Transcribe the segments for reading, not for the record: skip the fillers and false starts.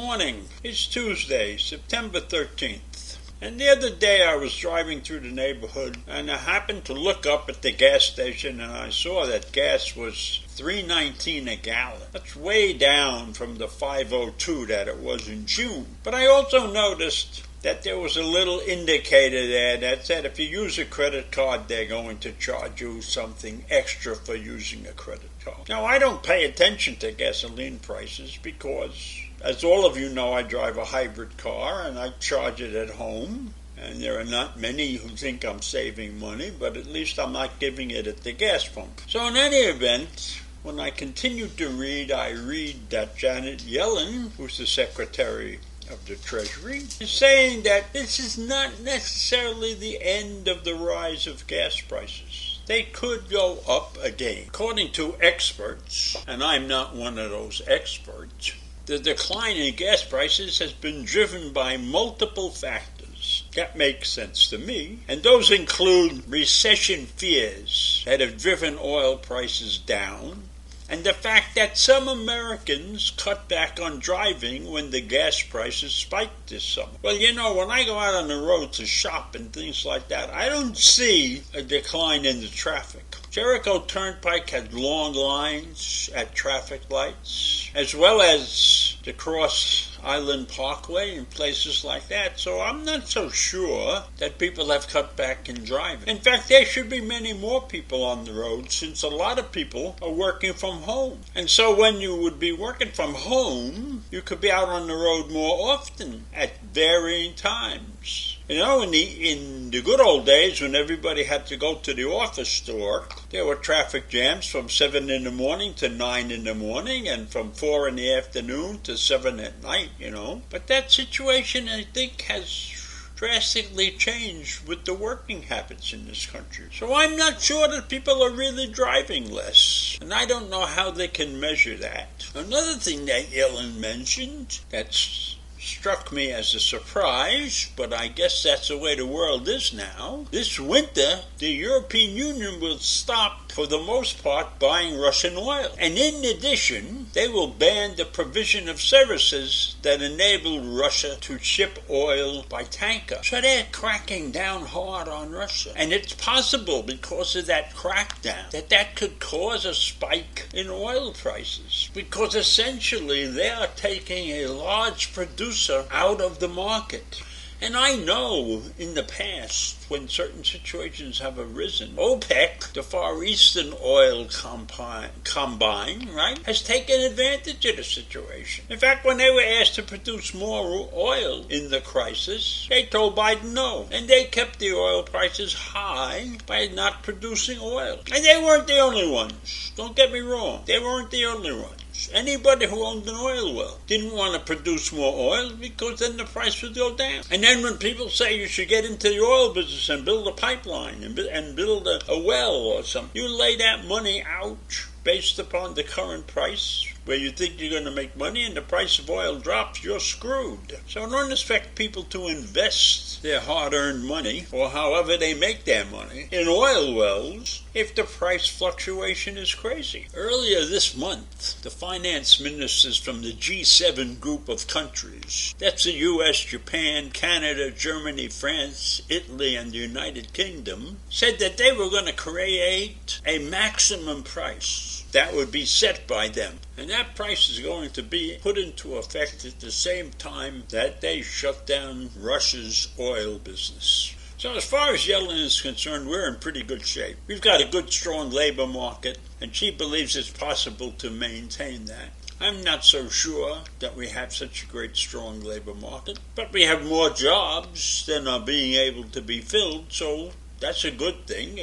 morning. It's Tuesday, September 13th. And the other day I was driving through the neighborhood and I happened to look up at the gas station and I saw that gas was $3.19 a gallon. That's way down from the $5.02 that it was in June. But I also noticed that there was a little indicator there that said if you use a credit card, they're going to charge you something extra for using a credit card. Now, I don't pay attention to gasoline prices because, as all of you know, I drive a hybrid car and I charge it at home. And there are not many who think I'm saving money, but at least I'm not giving it at the gas pump. So in any event, when I continue to read, I read that Janet Yellen, who's the Secretary of the Treasury, is saying that this is not necessarily the end of the rise of gas prices. They could go up again. According to experts, and I'm not one of those experts, the decline in gas prices has been driven by multiple factors. That makes sense to me. And those include recession fears that have driven oil prices down, and the fact that some Americans cut back on driving when the gas prices spiked this summer. Well, you know, when I go out on the road to shop and things like that, I don't see a decline in the traffic. Jericho Turnpike had long lines at traffic lights, as well as the Cross Island Parkway and places like that, so I'm not so sure that people have cut back in driving. In fact, there should be many more people on the road since a lot of people are working from home. And so when you would be working from home, you could be out on the road more often at varying times. You know, in the good old days when everybody had to go to the office store, there were traffic jams from 7 in the morning to 9 in the morning and from 4 in the afternoon to 7 at night, you know. But that situation, I think, has drastically changed with the working habits in this country. So I'm not sure that people are really driving less, and I don't know how they can measure that. Another thing that Yellen mentioned that's struck me as a surprise, but I guess that's the way the world is now. This winter, the European Union will stop, for the most part, buying Russian oil. And in addition, they will ban the provision of services that enable Russia to ship oil by tanker. So they're cracking down hard on Russia. And it's possible, because of that crackdown, that could cause a spike in oil prices. Because essentially, they are taking a large producer out of the market. And I know in the past, when certain situations have arisen, OPEC, the Far Eastern Oil Combine, right, has taken advantage of the situation. In fact, when they were asked to produce more oil in the crisis, they told Biden no. And they kept the oil prices high by not producing oil. And they weren't the only ones. Don't get me wrong. They weren't the only ones. Anybody who owned an oil well didn't want to produce more oil because then the price would go down. And then when people say you should get into the oil business and build a pipeline and build a well or something, you lay that money out based upon the current price where you think you're going to make money and the price of oil drops, you're screwed. So don't expect people to invest their hard-earned money, or however they make their money, in oil wells if the price fluctuation is crazy. Earlier this month, the finance ministers from the G7 group of countries, that's the US, Japan, Canada, Germany, France, Italy, and the United Kingdom, said that they were going to create a maximum price that would be set by them. And that price is going to be put into effect at the same time that they shut down Russia's oil business. So as far as Yellen is concerned, we're in pretty good shape. We've got a good, strong labor market, and she believes it's possible to maintain that. I'm not so sure that we have such a great, strong labor market, but we have more jobs than are being able to be filled, so that's a good thing.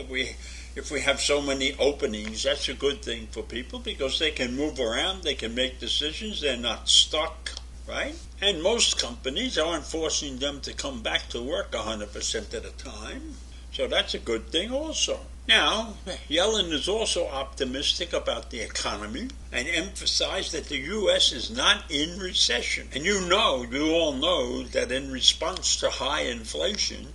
If we have so many openings, that's a good thing for people because they can move around, they can make decisions, they're not stuck, right? And most companies aren't forcing them to come back to work 100% of the time, so that's a good thing also. Now, Yellen is also optimistic about the economy and emphasized that the U.S. is not in recession. And you all know that in response to high inflation,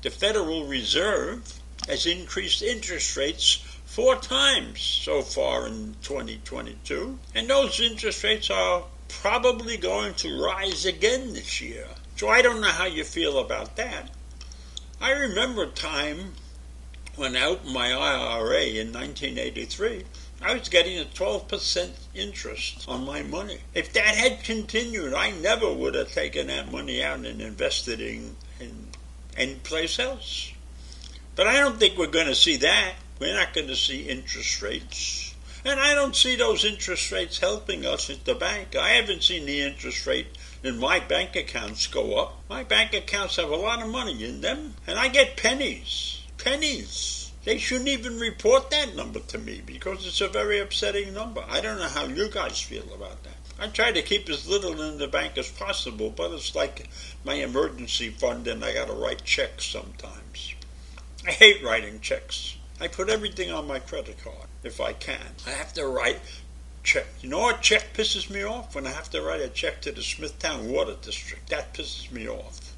the Federal Reserve has increased interest rates 4 times so far in 2022, and those interest rates are probably going to rise again this year. So I don't know how you feel about that. I remember a time when I opened my IRA in 1983, I was getting a 12% interest on my money. If that had continued, I never would have taken that money out and invested in any place else. But I don't think we're going to see that. We're not going to see interest rates. And I don't see those interest rates helping us at the bank. I haven't seen the interest rate in my bank accounts go up. My bank accounts have a lot of money in them, and I get pennies. Pennies. They shouldn't even report that number to me because it's a very upsetting number. I don't know how you guys feel about that. I try to keep as little in the bank as possible, but it's like my emergency fund and I gotta write checks sometimes. I hate writing checks. I put everything on my credit card if I can. I have to write check. You know what check pisses me off? When I have to write a check to the Smithtown Water District. That pisses me off.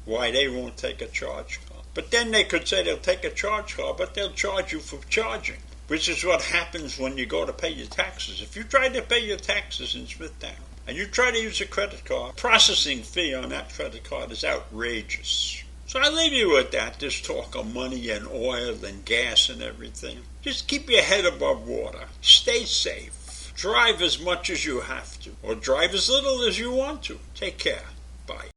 Why they won't take a charge card. But then they could say they'll take a charge card, but they'll charge you for charging, which is what happens when you go to pay your taxes. If you try to pay your taxes in Smithtown and you try to use a credit card, processing fee on that credit card is outrageous. So I leave you with that, this talk of money and oil and gas and everything. Just keep your head above water. Stay safe. Drive as much as you have to, or drive as little as you want to. Take care. Bye.